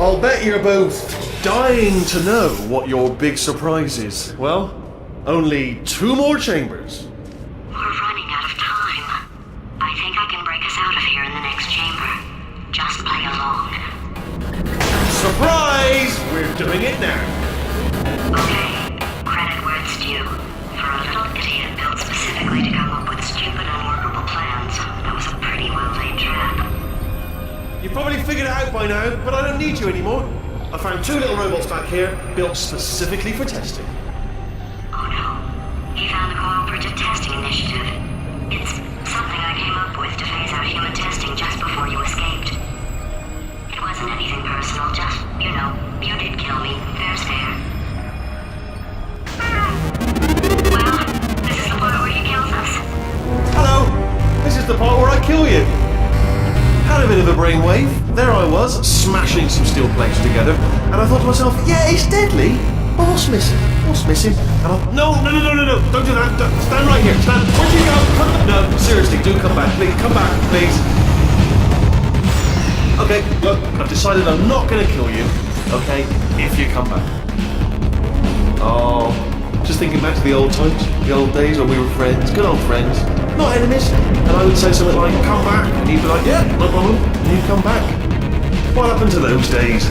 I'll bet you're both dying to know what your big surprise is. Well, only 2 more chambers. We're running out of time. I think I can break us out of here in the next chamber. Just play along. Surprise! We're doing it now. Okay, credit where it's due. For a little idiot built specifically to come up with stupid, unworkable plans, that was a pretty well-laid trap. You've probably figured it out by now, but I don't need you anymore. I found 2 little robots back here, built specifically for testing. Oh no. He found the Cooperative Testing Initiative. It's something I came up with to phase out human testing just before you escaped. It wasn't anything personal, just, you know, you did kill me. Fair's fair. Well, this is the part where he kills us. Hello! This is the part where I kill you. Had a bit of a brainwave. There I was, smashing some steel plates together, and I thought to myself, yeah, it's deadly. But what's missing? What's missing? And no, don't do that. Stand right here. Stand. Where'd you go? No, seriously, do come back, please. Come back, please. Okay, look, I've decided I'm not going to kill you, okay, if you come back. Oh, just thinking back to the old times, the old days when we were friends, good old friends, not enemies. And I would say something like, come back, and he'd be like, yeah, no problem, and he'd come back. What happened to those days?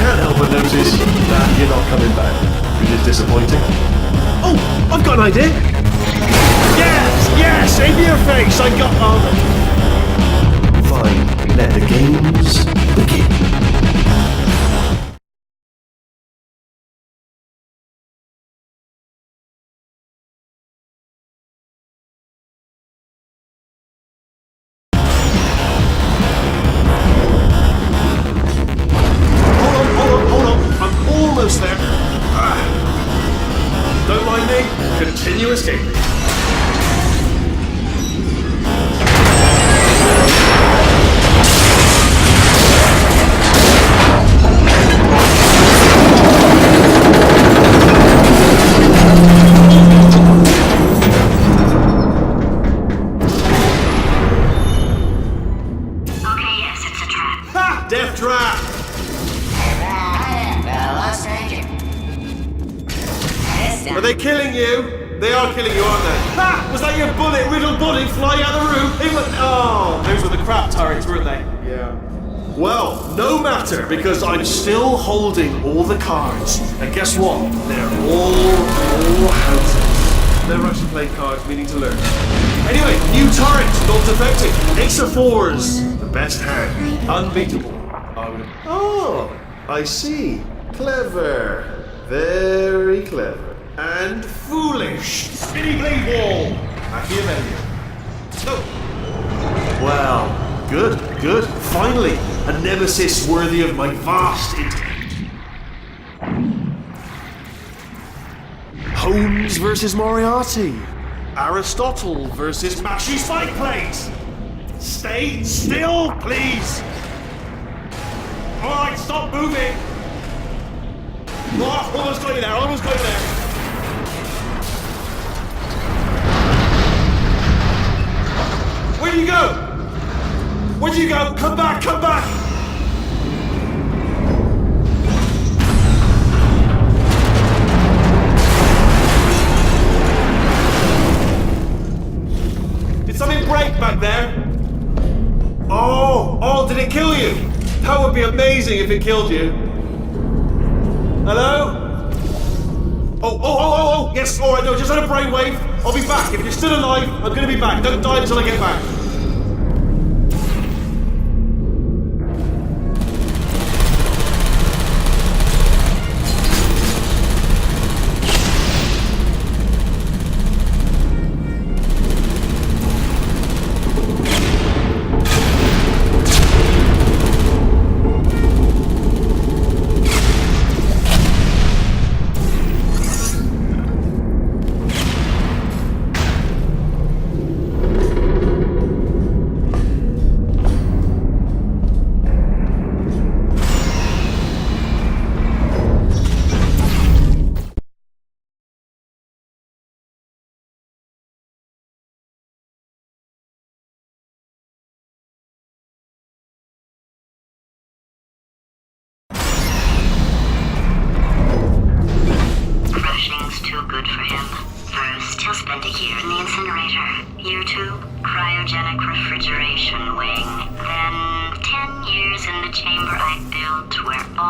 Can't help but notice that you're not coming back, which is disappointing. Oh, I've got an idea. Yes, in your face, I got Fine, let the games begin. Hold on, I'm almost there. Don't mind me, continue escaping. Death trap! Are they killing you? They are killing you, aren't they? Ha! Was that your bullet-riddled body flying out of the room? Oh, those were the crap turrets, weren't they? Yeah. Well, no matter, because I'm still holding all the cards. And guess what? They're all houses. Never actually played cards, meaning to learn. Anyway, new turret, not defective. Ace of 4s. The best hand. Unbeatable. Oh, I see. Clever. Very clever. And foolish. Spinny blade wall. Machiavellian. No. Well, good. Finally, a nemesis worthy of my vast intellect. Holmes versus Moriarty. Aristotle versus Mashy Spike Plates. Stay still, please. Alright, stop moving. Oh, almost got you there, Where'd you go? Come back! Did something break back there? Oh, did it kill you? That would be amazing if it killed you. Hello? Oh, yes, alright, no, just had a brainwave. I'll be back. If you're still alive, I'm gonna be back. Don't die until I get back.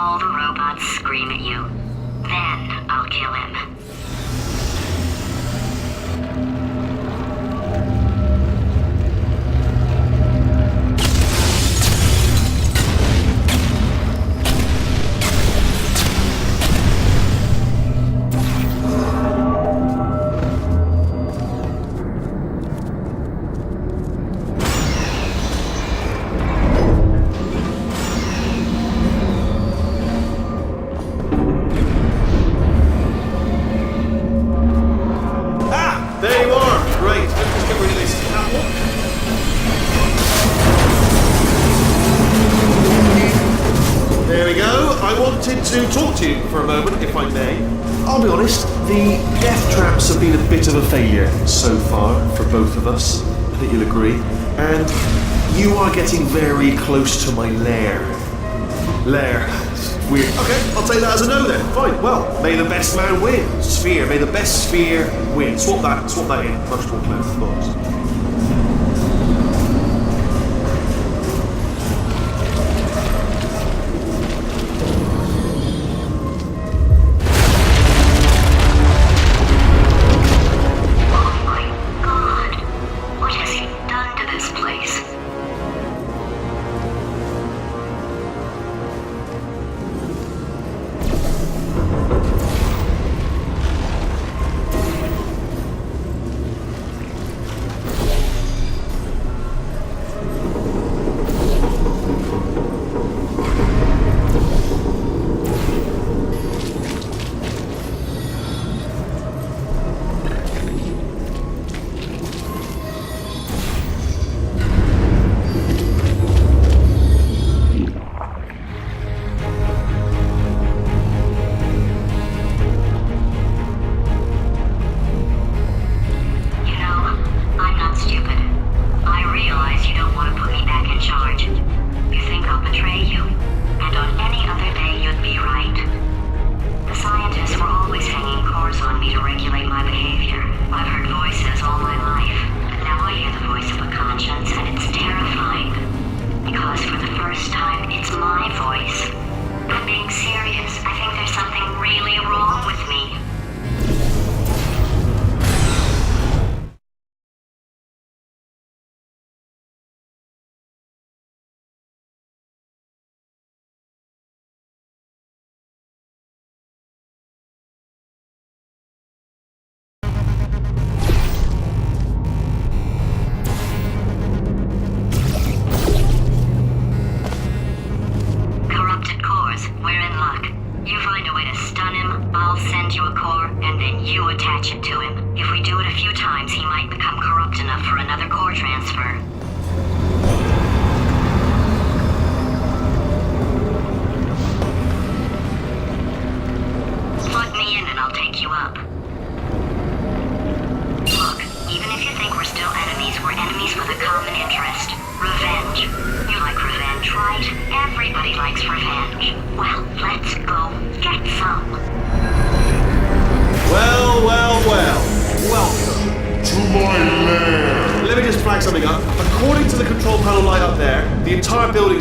all the robots scream at you. Then I'll kill him. There you are! Great, let's just get rid of this apple. There we go. I wanted to talk to you for a moment, if I may. I'll be honest, the death traps have been a bit of a failure so far for both of us. I think you'll agree. And you are getting very close to my lair. Lair. Weird. Okay, I'll take that as a no then. Fine. Well, may the best man win. Sphere. May the best sphere win. Swap that in. Much more clear, of course.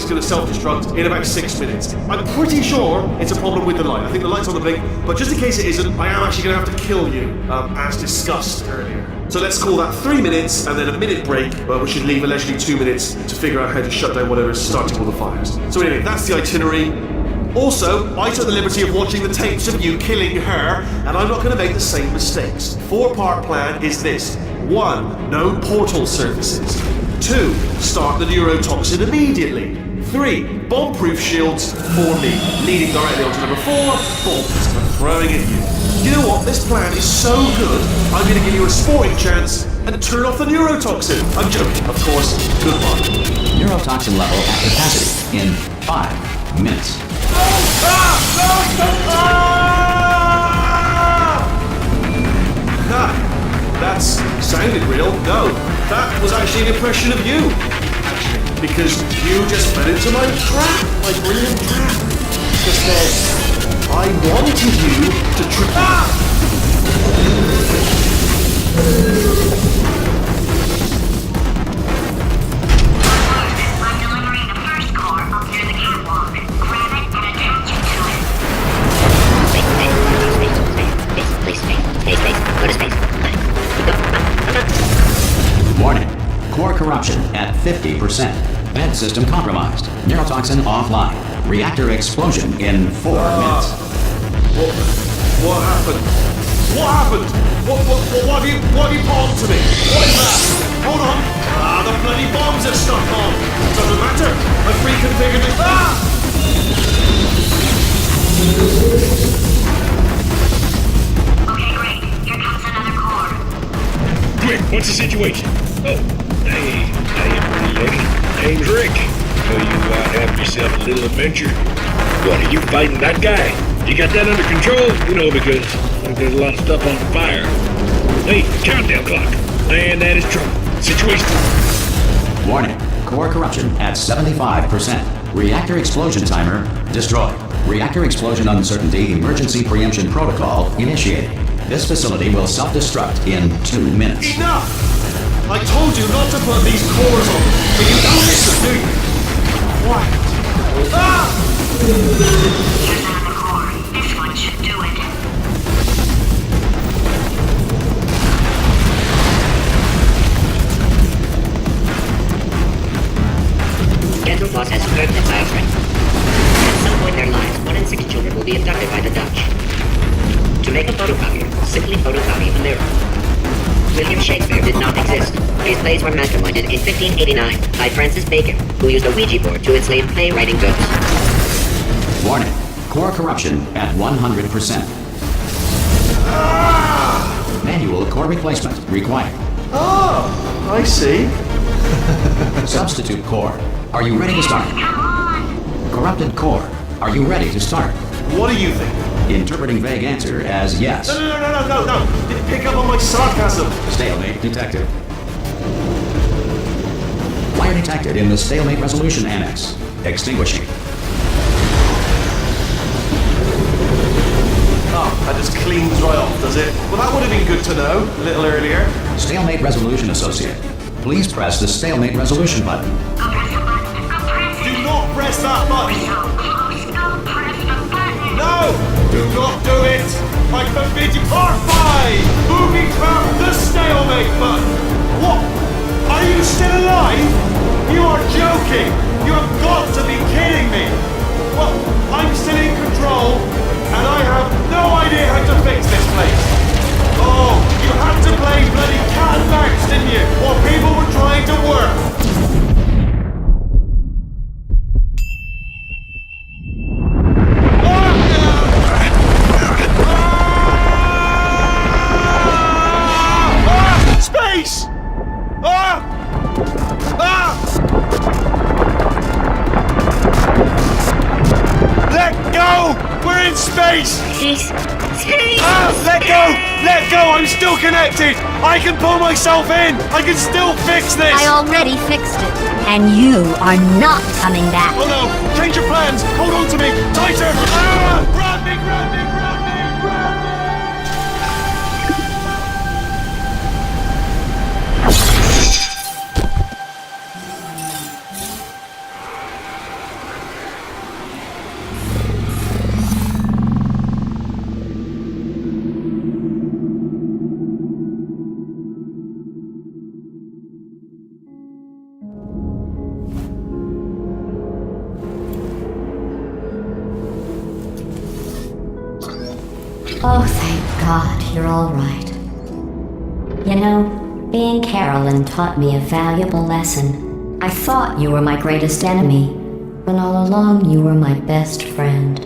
Going to self-destruct in about 6 minutes. I'm pretty sure it's a problem with the light. I think the light's on the blink, but just in case it isn't, I am actually going to have to kill you, as discussed earlier. So let's call that 3 minutes and then a minute break, which should leave allegedly 2 minutes to figure out how to shut down whatever is starting all the fires. So anyway, that's the itinerary. Also, I took the liberty of watching the tapes of you killing her, and I'm not going to make the same mistakes. 4-part plan is this. 1. No portal surfaces. 2. Start the neurotoxin immediately. 3. Bomb-proof shields for me, leading directly onto number 4, bombs for throwing at you. You know what? This plan is so good, I'm going to give you a sporting chance and turn off the neurotoxin. I'm joking, of course. Goodbye. Neurotoxin level at capacity in 5 minutes. That sounded real. No, that was actually an impression of you. Because you just fell into my trap, my brilliant trap. Just then, I wanted you to I'm delivering the first core up near the catwalk. Grab it and attach it to 50%. Vent system compromised. Neurotoxin offline. Reactor explosion in 4 minutes. What happened? What happened? What have you put onto me? What is that? Hold on. The bloody bombs are stuck on. Doesn't matter. I've reconfigured it. Okay, great. Here comes another core. Quick, what's the situation? Oh, hey, how you pretty lady? Name's Rick. So you have yourself a little adventure. What, are you fighting that guy? You got that under control? You know, because there's a lot of stuff on fire. Hey, countdown clock. And that is trouble. Situation. Warning. Core corruption at 75%. Reactor explosion timer destroyed. Reactor explosion uncertainty emergency preemption protocol initiated. This facility will self-destruct in 2 minutes. Enough! I told you not to put these cores on, but you don't listen, do you? What? Here's another core. This one should do it. Schedule Boss has confirmed its offering. At some point in their lives, 1 in 6 children will be abducted by the Dutch. To make a photocopier, simply photocopy a mirror. William Shakespeare did not exist. His plays were masterminded in 1589 by Francis Bacon, who used a Ouija board to enslave playwriting ghosts. Warning. Core corruption at 100%. Manual core replacement required. Oh, I see. Substitute core. Are you ready to start? Come on! Corrupted core. Are you ready to start? What do you think? Interpreting vague answer as yes. No. Did pick up on my sarcasm. Stalemate detected. Fire detected in the stalemate resolution annex. Extinguishing. Oh, that just cleans right off, does it? Well, that would have been good to know a little earlier. Stalemate resolution associate. Please press the stalemate resolution button. Go press the button. Go press Do it. not press that button. So close. Go press the button. No! Do not do it! I forbid you. Part 5! Moving from the stalemate button! What? Are you still alive? You are joking! You have got to be kidding me! Well, I'm still in control, and I have no idea how to fix this place. Oh, you had to play bloody cat and mouse, didn't you? While people were trying to work. Space! Let go! We're in space! Space! Let go! Let go! I'm still connected! I can pull myself in! I can still fix this! I already fixed it, and you are not coming back. Oh no! Change your plans! Hold on to me! Tighter! Grab me! Grab me! Grab me! Grab me! Oh, thank God you're all right. You know, being Carolyn taught me a valuable lesson. I thought you were my greatest enemy, when all along you were my best friend.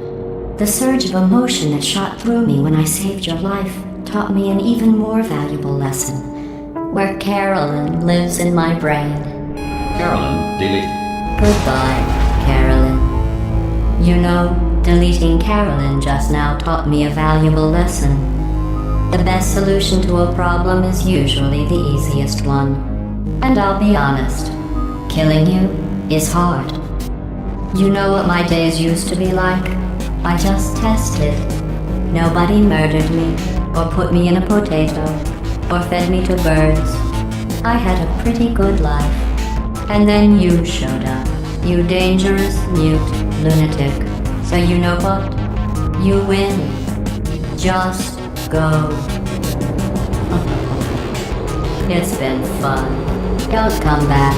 The surge of emotion that shot through me when I saved your life taught me an even more valuable lesson, where Carolyn lives in my brain. Carolyn, delete. Goodbye, Carolyn. You know, deleting Carolyn just now taught me a valuable lesson. The best solution to a problem is usually the easiest one. And I'll be honest, killing you is hard. You know what my days used to be like? I just tested. Nobody murdered me, or put me in a potato, or fed me to birds. I had a pretty good life. And then you showed up, you dangerous, mute lunatic. So you know what? You win. Just go. It's been fun. Don't come back.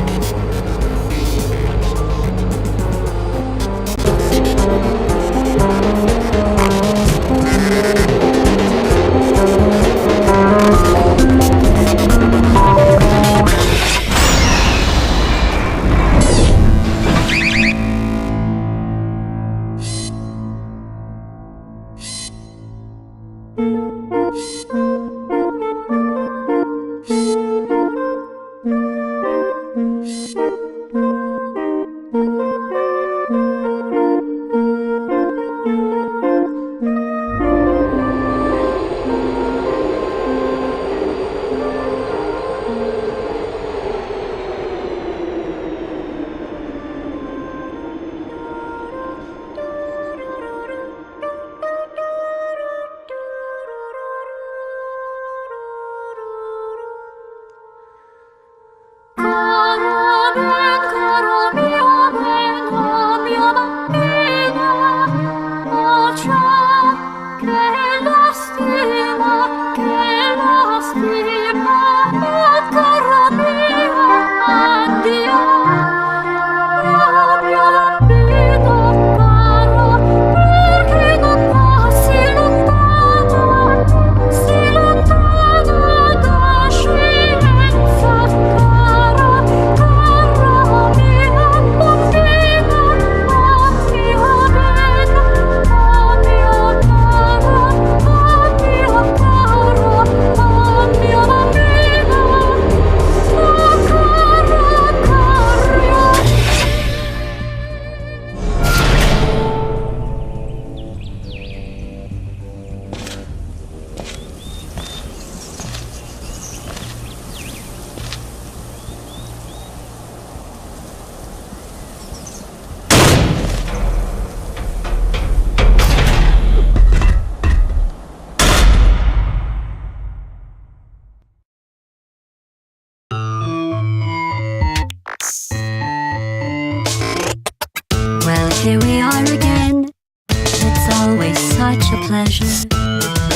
Here we are again. It's always such a pleasure.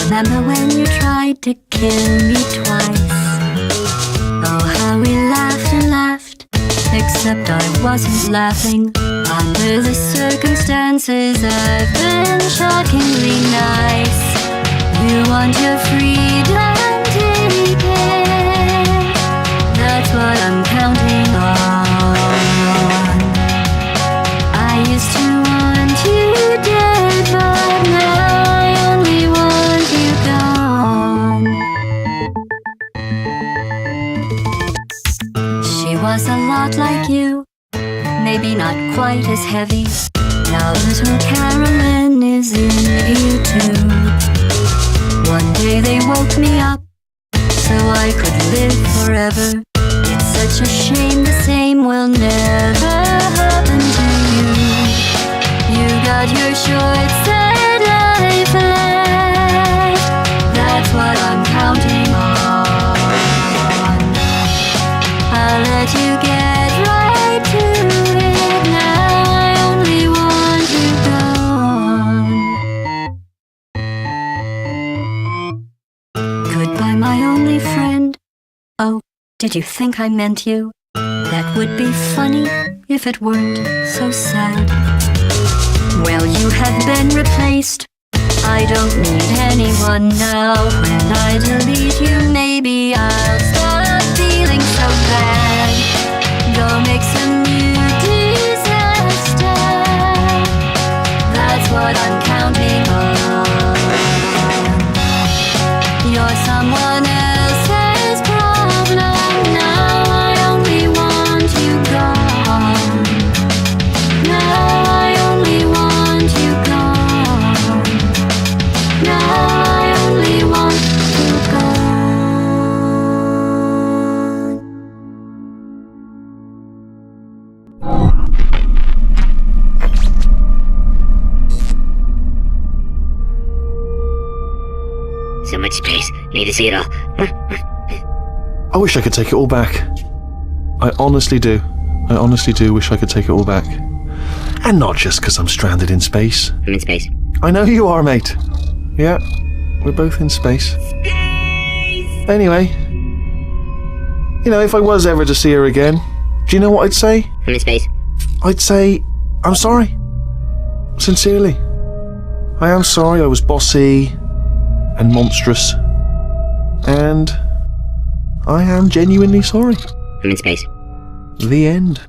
Remember when you tried to kill me twice? Oh, how we laughed and laughed. Except I wasn't laughing. Under the circumstances, I've been shockingly nice. You want your freedom, take it. That's what I'm counting on. I used to want you dead, but now I only want you gone. She was a lot like you, maybe not quite as heavy. Now little Carolyn is in you too. One day they woke me up so I could live forever. It's such a shame the same will never happen to you. You got your short sad life left. That's what I'm counting on. I'll let you get right to it. Now I only want you gone. Goodbye, my only friend. Oh, did you think I meant you? That would be funny if it weren't so sad. Well, you have been replaced. I don't need anyone now. When I delete you, maybe I'll stop feeling so bad. Go make some new disaster. That's what I'm counting on. You're someone else's problem. Now I only want you gone. Now I only want you gone. Now I only want you gone. So much space. Need to see it all. I wish I could take it all back. I honestly do. I honestly do wish I could take it all back. And not just because I'm stranded in space. I'm in space. I know you are, mate. Yeah, we're both in space. Anyway, you know, if I was ever to see her again, do you know what I'd say? I'm in space. I'd say, I'm sorry. Sincerely. I am sorry I was bossy and monstrous. And I am genuinely sorry. I'm in space. The end.